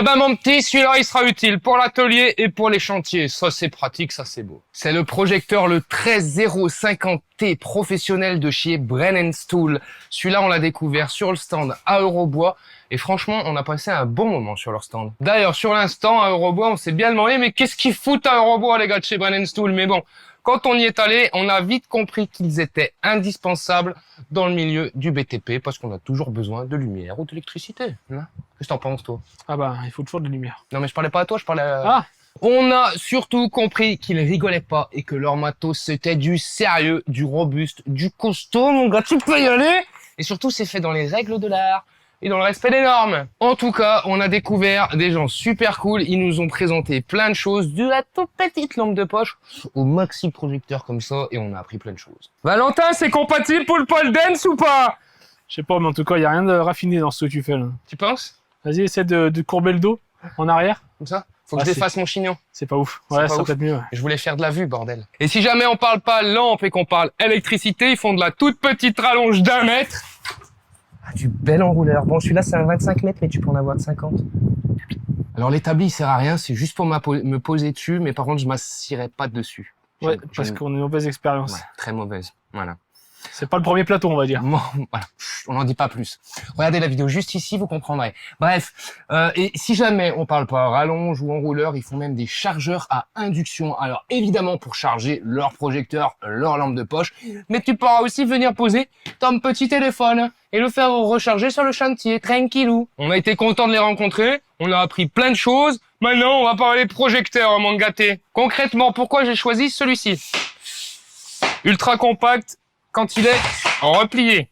Eh ben mon petit, celui-là il sera utile pour l'atelier et pour les chantiers. Ça c'est pratique, ça c'est beau. C'est le projecteur le 13050T professionnel de chez Bren & Stool. Celui-là on l'a découvert sur le stand à Eurobois et franchement on a passé un bon moment sur leur stand. D'ailleurs sur l'instant à Eurobois on s'est bien demandé mais qu'est-ce qu'ils foutent à Eurobois les gars de chez Bren & Stool. Mais bon, quand on y est allé, on a vite compris qu'ils étaient indispensables dans le milieu du BTP parce qu'on a toujours besoin de lumière ou d'électricité. Qu'est-ce que t'en penses, toi? Ah bah, il faut toujours de la lumière. Non, mais je parlais pas à toi, je parlais à... Ah! On a surtout compris qu'ils rigolaient pas et que leur matos, c'était du sérieux, du robuste, du costaud, mon gars, tu peux y aller! Et surtout, c'est fait dans les règles de l'art et dans le respect des normes. En tout cas, on a découvert des gens super cool. Ils nous ont présenté plein de choses, de la toute petite lampe de poche au maxi projecteur comme ça, et on a appris plein de choses. Valentin, c'est compatible pour le pole dance ou pas? Je sais pas, mais en tout cas, il y a rien de raffiné dans ce que tu fais là. Tu penses? Vas-y, essaie de courber le dos en arrière. Comme ça? Faut que je défasse mon chignon. C'est pas ouf. Ouais, ça peut être mieux. Ouais. Je voulais faire de la vue, bordel. Et si jamais on parle pas lampe et qu'on parle électricité, ils font de la toute petite rallonge d'1 mètre. Ah, du bel enrouleur. Bon, celui-là, c'est un 25 mètres, mais tu peux en avoir de 50. Alors, l'établi, il sert à rien. C'est juste pour me poser dessus, mais par contre, je m'assierai pas dessus. Ouais, parce qu'on a une mauvaise expérience. Ouais, très mauvaise. Voilà. C'est pas le premier plateau, on va dire. Bon, voilà. On n'en dit pas plus. Regardez la vidéo juste ici, vous comprendrez. Bref, et si jamais on parle pas rallonge ou enrouleur, ils font même des chargeurs à induction. Alors évidemment pour charger leur projecteur, leur lampe de poche, mais tu pourras aussi venir poser ton petit téléphone et le faire recharger sur le chantier, tranquillou. On a été content de les rencontrer, on a appris plein de choses. Maintenant, on va parler projecteur, mon gâté. Concrètement, pourquoi j'ai choisi celui-ci? Ultra compact, quand il est replié.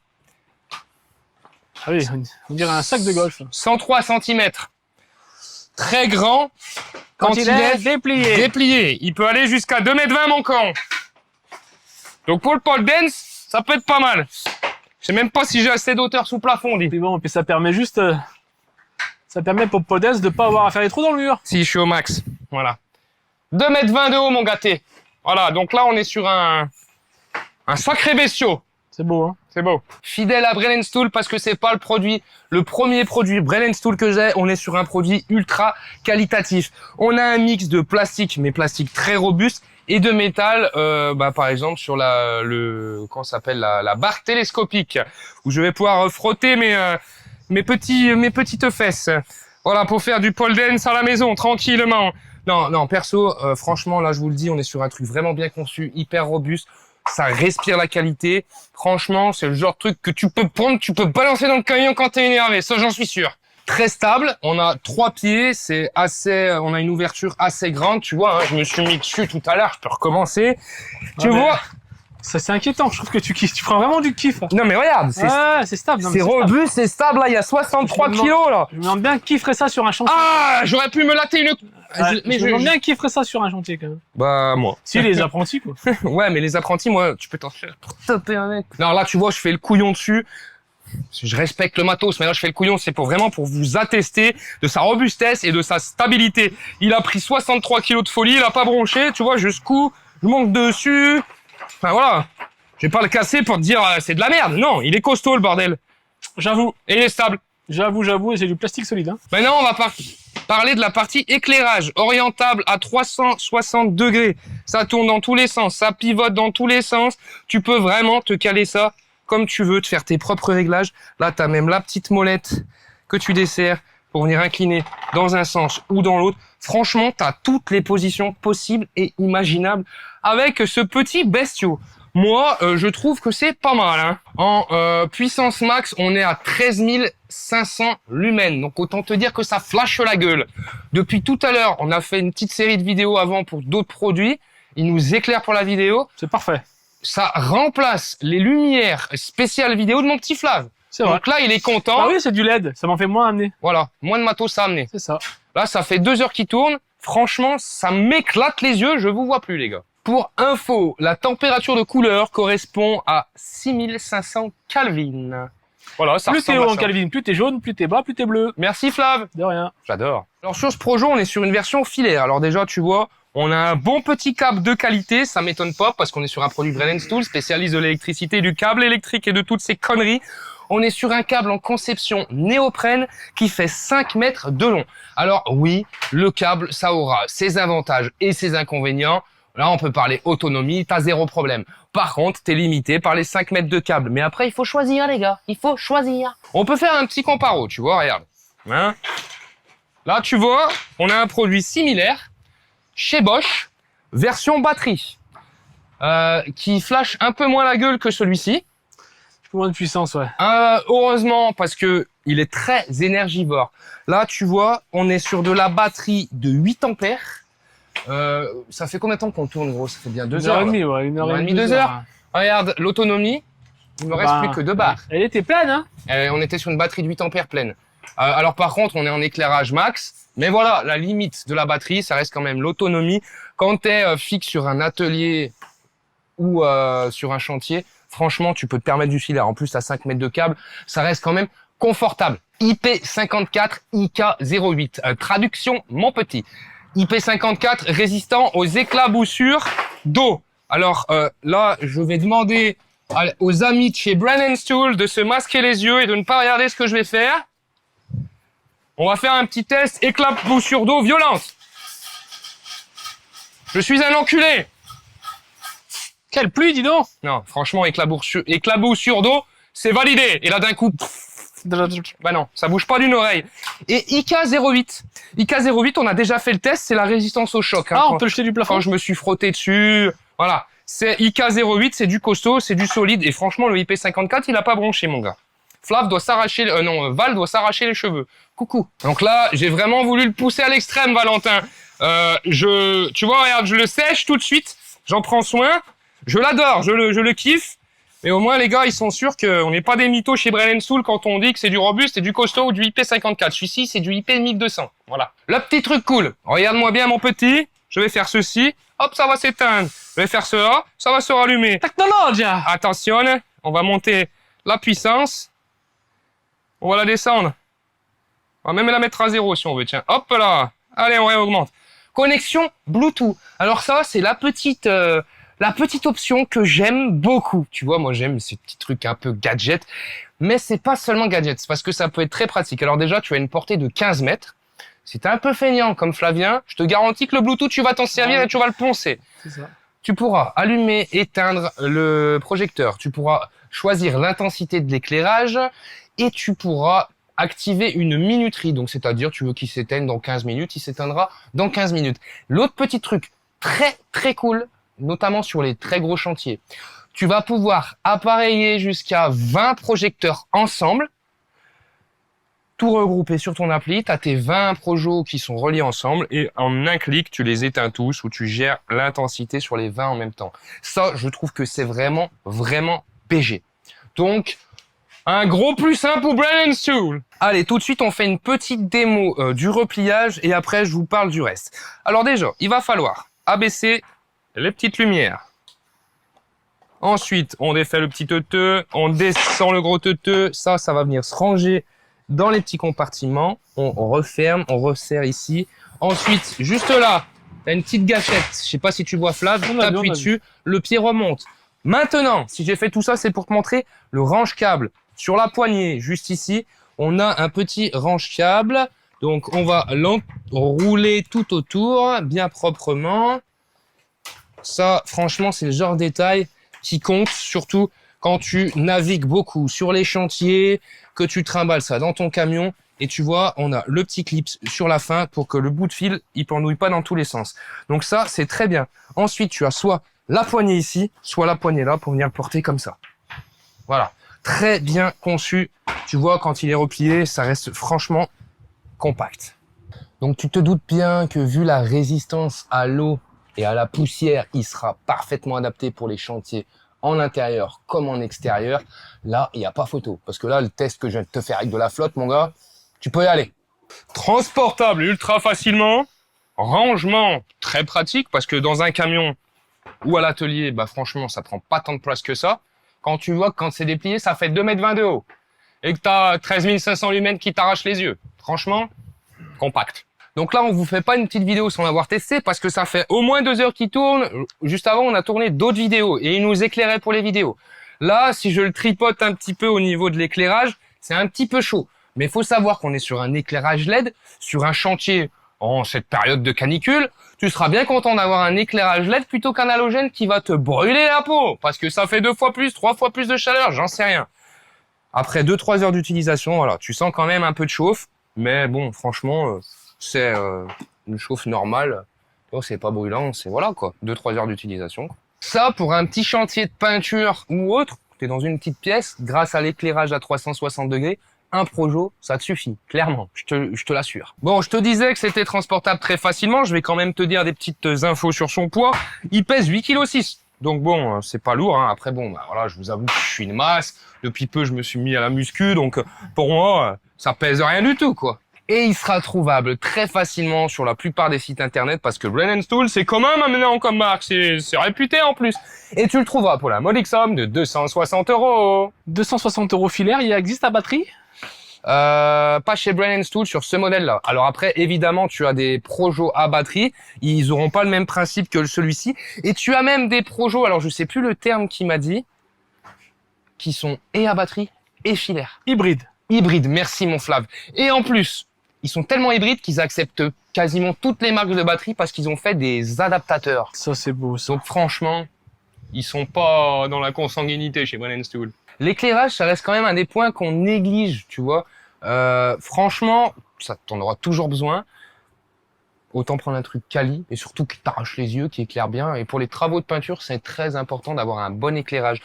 Ah oui, on dirait un sac de golf. 103 cm. Très grand. Quand il est déplié. Déplié. Il peut aller jusqu'à 2,20 m mon camp. Donc pour le pole dance, ça peut être pas mal. Je sais même pas si j'ai assez d'auteur sous plafond, dit. Et bon, et puis ça permet juste... ça permet pour pole dance de pas avoir à faire des trous dans le mur. Si, je suis au max. Voilà. 2,20 m de haut, mon gâté. Voilà, donc là, on est sur un sacré bestiau. C'est beau, hein. C'est beau. Fidèle à Bren & Stool parce que c'est pas le premier produit Bren & Stool que j'ai. On est sur un produit ultra qualitatif. On a un mix de plastique, mais plastique très robuste, et de métal, par exemple sur comment s'appelle la barre télescopique, où je vais pouvoir frotter mes petites fesses. Voilà, pour faire du pole dance à la maison, tranquillement. Non, perso, franchement, là, je vous le dis, on est sur un truc vraiment bien conçu, hyper robuste. Ça respire la qualité. Franchement, c'est le genre de truc que tu peux prendre, tu peux balancer dans le camion quand t'es énervé. Ça, j'en suis sûr. Très stable. On a 3 pieds. C'est assez, on a une ouverture assez grande. Tu vois, hein, je me suis mis dessus tout à l'heure. Je peux recommencer. Tu vois? Ça, c'est inquiétant. Je trouve que tu kiffes. Tu prends vraiment du kiff. Non, mais regarde. C'est stable. C'est robuste, c'est stable. Là, il y a 63 kilos, là. Je me demande bien qui ferait ça sur un chantier. Ah, j'aurais pu me latter une... mais je me demande bien qui ferait ça sur un chantier, quand même. Bah, moi. Si, les apprentis, quoi. Ouais, mais les apprentis, moi, tu peux t'en faire pour taper un mec. Non, là, tu vois, je fais le couillon dessus. Je respecte le matos, mais là, je fais le couillon. C'est vraiment pour vous attester de sa robustesse et de sa stabilité. Il a pris 63 kilos de folie, il a pas bronché. Tu vois, jusqu'où je monte dessus. Enfin, voilà. Je vais pas le casser pour te dire, c'est de la merde. Non, il est costaud, le bordel. J'avoue. Et il est stable. J'avoue, et c'est du plastique solide, hein. Maintenant, on va parler de la partie éclairage, orientable à 360 degrés. Ça tourne dans tous les sens, ça pivote dans tous les sens. Tu peux vraiment te caler ça comme tu veux, te faire tes propres réglages. Là, tu as même la petite molette que tu desserres pour venir incliner dans un sens ou dans l'autre. Franchement, tu as toutes les positions possibles et imaginables avec ce petit bestiau. Moi, je trouve que c'est pas mal. Hein. En puissance max, on est à 13 500 lumens. Donc, autant te dire que ça flash la gueule. Depuis tout à l'heure, on a fait une petite série de vidéos avant pour d'autres produits. Il nous éclaire pour la vidéo. C'est parfait. Ça remplace les lumières spéciales vidéo de mon petit Flav. C'est vrai. Donc là, il est content. Ah oui, c'est du LED. Ça m'en fait moins amener. Voilà, moins de matos à amener. C'est ça. Là, ça fait 2 heures qu'il tourne. Franchement, ça m'éclate les yeux. Je vous vois plus, les gars. Pour info, la température de couleur correspond à 6500 Kelvin. Voilà, ça plus t'es haut en Kelvin, plus t'es jaune, plus t'es bas, plus t'es bleu. Merci Flav. De rien. J'adore. Alors sur ce projet, on est sur une version filaire. Alors déjà, tu vois, on a un bon petit câble de qualité. Ça m'étonne pas parce qu'on est sur un produit Bren & Stool, spécialiste de l'électricité, du câble électrique et de toutes ces conneries. On est sur un câble en conception néoprène qui fait 5 mètres de long. Alors oui, le câble, ça aura ses avantages et ses inconvénients. Là, on peut parler autonomie, t'as zéro problème. Par contre, t'es limité par les 5 mètres de câble. Mais après, il faut choisir, les gars. Il faut choisir. On peut faire un petit comparo, tu vois, regarde. Hein? Là, tu vois, on a un produit similaire chez Bosch, version batterie, qui flash un peu moins la gueule que celui-ci. Moins de puissance, ouais. Heureusement, parce que il est très énergivore. Là, tu vois, on est sur de la batterie de 8 ampères. Ça fait combien de temps qu'on tourne, gros? Ça fait bien 2 heures. 1h30, ouais. 1h30, 2 heures. Regarde, l'autonomie, il me reste plus que 2 barres. Elle était pleine, hein? On était sur une batterie de 8 ampères pleine. Alors par contre, on est en éclairage max. Mais voilà, la limite de la batterie, ça reste quand même l'autonomie. Quand tu es fixe sur un atelier ou sur un chantier, franchement, tu peux te permettre du filaire. En plus, à 5 mètres de câble, ça reste quand même confortable. IP54 IK08. Traduction, mon petit. IP54 résistant aux éclaboussures d'eau. Alors là, je vais demander aux amis de chez Brand Tool de se masquer les yeux et de ne pas regarder ce que je vais faire. On va faire un petit test éclaboussure d'eau violente. Je suis un enculé. Quelle pluie, dis donc! Non, franchement, éclaboussure d'eau, c'est validé. Et là, d'un coup, bah non, ça bouge pas d'une oreille. Et IK08. IK08, on a déjà fait le test, c'est la résistance au choc. Hein, on peut le jeter du plafond. Quand je me suis frotté dessus, voilà. C'est IK08, c'est du costaud, c'est du solide. Et franchement, le IP54, il a pas bronché, mon gars. Flav doit s'arracher, Val doit s'arracher les cheveux. Coucou. Donc là, j'ai vraiment voulu le pousser à l'extrême, Valentin. Tu vois, regarde, je le sèche tout de suite. J'en prends soin. Je l'adore, je le kiffe. Mais au moins, les gars, ils sont sûrs qu'on n'est pas des mythos chez Brand Tool quand on dit que c'est du robuste et du costaud ou du IP54. Celui-ci, c'est du IP1200. Voilà. Le petit truc cool. Regarde-moi bien, mon petit. Je vais faire ceci. Hop, ça va s'éteindre. Je vais faire cela. Ça va se rallumer. Technologia! Attention, on va monter la puissance. On va la descendre. On va même la mettre à 0 si on veut. Tiens, hop là. Allez, on réaugmente. Connexion Bluetooth. Alors ça, c'est la petite option que j'aime beaucoup. Tu vois, moi j'aime ces petits trucs un peu gadget. Mais c'est pas seulement gadget, c'est parce que ça peut être très pratique. Alors déjà, tu as une portée de 15 mètres. Si t'es un peu feignant comme Flavien, je te garantis que le Bluetooth, tu vas t'en servir et tu vas le poncer. C'est ça. Tu pourras allumer, éteindre le projecteur. Tu pourras choisir l'intensité de l'éclairage et tu pourras activer une minuterie. Donc, c'est-à-dire, tu veux qu'il s'éteigne dans 15 minutes, il s'éteindra dans 15 minutes. L'autre petit truc très, très cool, notamment sur les très gros chantiers, tu vas pouvoir appareiller jusqu'à 20 projecteurs ensemble, tout regrouper sur ton appli. Tu as tes 20 projos qui sont reliés ensemble et en un clic, tu les éteins tous ou tu gères l'intensité sur les 20 en même temps. Ça, je trouve que c'est vraiment, vraiment PG. Donc, un gros plus 1 pour Brand Tool. Allez, tout de suite, on fait une petite démo du repliage et après, je vous parle du reste. Alors déjà, il va falloir abaisser les petites lumières. Ensuite, on défait le petit teuteux, on descend le gros teuteux. Ça va venir se ranger dans les petits compartiments. On referme, on resserre ici. Ensuite, juste là, tu as une petite gâchette. Je sais pas si tu vois Flav, tu appuies dessus, le pied remonte. Maintenant, si j'ai fait tout ça, c'est pour te montrer le range-câble. Sur la poignée, juste ici, on a un petit range-câble. Donc, on va l'enrouler tout autour, bien proprement. Ça, franchement, c'est le genre de détail qui compte, surtout quand tu navigues beaucoup sur les chantiers, que tu trimbales ça dans ton camion. Et tu vois, on a le petit clip sur la fin pour que le bout de fil, il pendouille pas dans tous les sens. Donc ça, c'est très bien. Ensuite, tu as soit la poignée ici, soit la poignée là pour venir le porter comme ça. Voilà. Très bien conçu. Tu vois, quand il est replié, ça reste franchement compact. Donc, tu te doutes bien que vu la résistance à l'eau et à la poussière, il sera parfaitement adapté pour les chantiers en intérieur comme en extérieur. Là, il n'y a pas photo. Parce que là, le test que je viens de te faire avec de la flotte, mon gars, tu peux y aller. Transportable ultra facilement. Rangement très pratique parce que dans un camion ou à l'atelier, bah franchement, ça prend pas tant de place que ça. Quand tu vois que quand c'est déplié, ça fait 2,20 m de haut. Et que tu as 13 500 lumens qui t'arrachent les yeux. Franchement, compact. Donc là, on vous fait pas une petite vidéo sans l'avoir testé parce que ça fait au moins 2 heures qu'il tourne. Juste avant, on a tourné d'autres vidéos et il nous éclairait pour les vidéos. Là, si je le tripote un petit peu au niveau de l'éclairage, c'est un petit peu chaud. Mais il faut savoir qu'on est sur un éclairage LED, sur un chantier en cette période de canicule. Tu seras bien content d'avoir un éclairage LED plutôt qu'un halogène qui va te brûler la peau. Parce que ça fait 2 fois plus, 3 fois plus de chaleur, j'en sais rien. Après 2-3 heures d'utilisation, voilà, tu sens quand même un peu de chauffe. Mais bon, franchement, c'est une chauffe normale. Oh, c'est pas brûlant, c'est voilà quoi, 2-3 heures d'utilisation. Ça, pour un petit chantier de peinture ou autre, t'es dans une petite pièce, grâce à l'éclairage à 360 degrés, un Projo, ça te suffit, clairement, je te l'assure. Bon, je te disais que c'était transportable très facilement, je vais quand même te dire des petites infos sur son poids. Il pèse 8,6 kg. Donc bon, c'est pas lourd, hein. Après bon, bah voilà, je vous avoue que je suis une masse. Depuis peu, je me suis mis à la muscu, donc pour moi, ça pèse rien du tout, quoi. Et il sera trouvable très facilement sur la plupart des sites internet parce que Bren & Tool, c'est quand même maintenant comme marque, c'est réputé en plus. Et tu le trouveras pour la modique somme de 260 €. 260 € filaire, il existe à batterie? Pas chez Bren & Tool sur ce modèle-là. Alors après, évidemment, tu as des Projo à batterie. Ils auront pas le même principe que celui-ci. Et tu as même des Projo, alors je sais plus le terme qu'il m'a dit, qui sont et à batterie et filaire. Hybride. Hybride, merci mon Flav. Et en plus, ils sont tellement hybrides qu'ils acceptent quasiment toutes les marques de batterie parce qu'ils ont fait des adaptateurs. Ça, c'est beau, ça. Donc franchement, ils sont pas dans la consanguinité chez Bren & Tool. L'éclairage, ça reste quand même un des points qu'on néglige, tu vois. Franchement, ça t'en auras toujours besoin. Autant prendre un truc quali et surtout qui t'arrache les yeux, qui éclaire bien. Et pour les travaux de peinture, c'est très important d'avoir un bon éclairage.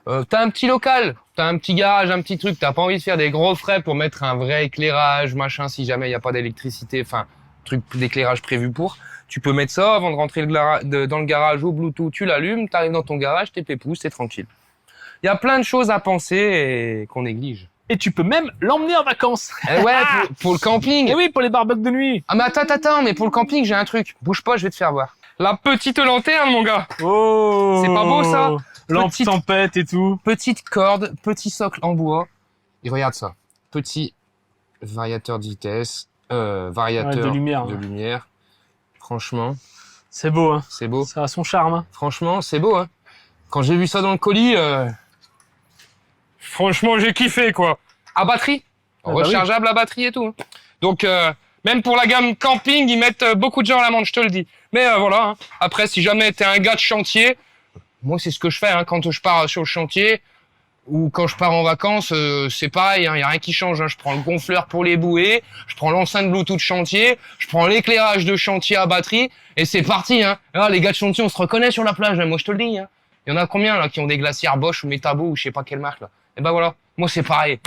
T'as un petit local, t'as un petit garage, un petit truc, t'as pas envie de faire des gros frais pour mettre un vrai éclairage, machin, si jamais il n'y a pas d'électricité, enfin, truc d'éclairage prévu pour. Tu peux mettre ça avant de rentrer dans le garage au Bluetooth, tu l'allumes, t'arrives dans ton garage, t'es pépouze, t'es tranquille. Il y a plein de choses à penser et qu'on néglige. Et tu peux même l'emmener en vacances. Eh ouais, pour le camping. Et oui, pour les barbecues de nuit. Ah mais attends, mais pour le camping, j'ai un truc. Bouge pas, je vais te faire voir. La petite lanterne, mon gars. Oh. C'est pas beau, ça? Lampe tempête et tout. Petite corde, petit socle en bois. Et regarde ça. Petit variateur de vitesse, variateur de lumière. de lumière. Franchement, C'est beau, hein. c'est beau. Ça a son charme, hein. Franchement, c'est beau, hein. Quand j'ai vu ça dans le colis, franchement, j'ai kiffé, quoi. À batterie. Rechargeable à batterie et tout. Hein. Donc, même pour la gamme camping, ils mettent beaucoup de gens à l'amende, je te le dis. Mais voilà. Hein. Après, si jamais t'es un gars de chantier, moi, c'est ce que je fais hein, quand je pars sur le chantier ou quand je pars en vacances, c'est pareil. Il y a rien qui change. Hein. Je prends le gonfleur pour les bouées, je prends l'enceinte Bluetooth chantier, je prends l'éclairage de chantier à batterie et c'est parti. Hein. Alors, les gars de chantier, on se reconnaît sur la plage. Hein. Moi, je te le dis. Hein. Il y en a combien là qui ont des glacières Bosch ou Metabo ou je sais pas quelle marque là. Et ben voilà. Moi, c'est pareil.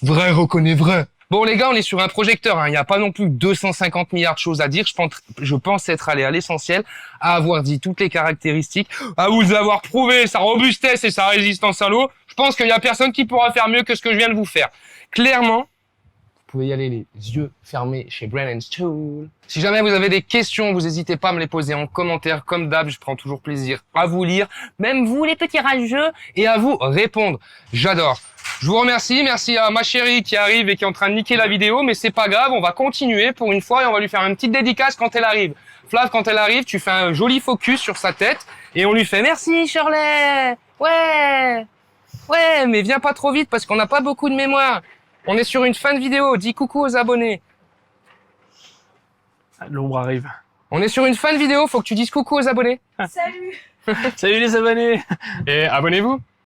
Vrai reconnaît vrai. Bon les gars, on est sur un projecteur, hein. Il n'y a pas non plus 250 milliards de choses à dire. Je pense être allé à l'essentiel, à avoir dit toutes les caractéristiques, à vous avoir prouvé sa robustesse et sa résistance à l'eau. Je pense qu'il n'y a personne qui pourra faire mieux que ce que je viens de vous faire. Clairement, vous pouvez y aller les yeux fermés chez Bren & Tool. Si jamais vous avez des questions, vous n'hésitez pas à me les poser en commentaire. Comme d'hab, je prends toujours plaisir à vous lire, même vous les petits rageux, et à vous répondre. J'adore. Je vous remercie, merci à ma chérie qui arrive et qui est en train de niquer la vidéo, mais c'est pas grave, on va continuer pour une fois et on va lui faire une petite dédicace quand elle arrive. Flav, quand elle arrive, tu fais un joli focus sur sa tête et on lui fait « Merci Shirley !»« Ouais !»« Ouais, mais viens pas trop vite parce qu'on n'a pas beaucoup de mémoire. On est sur une fin de vidéo, dis coucou aux abonnés. » L'ombre arrive. On est sur une fin de vidéo, faut que tu dises coucou aux abonnés. Salut. Salut les abonnés. Et abonnez-vous.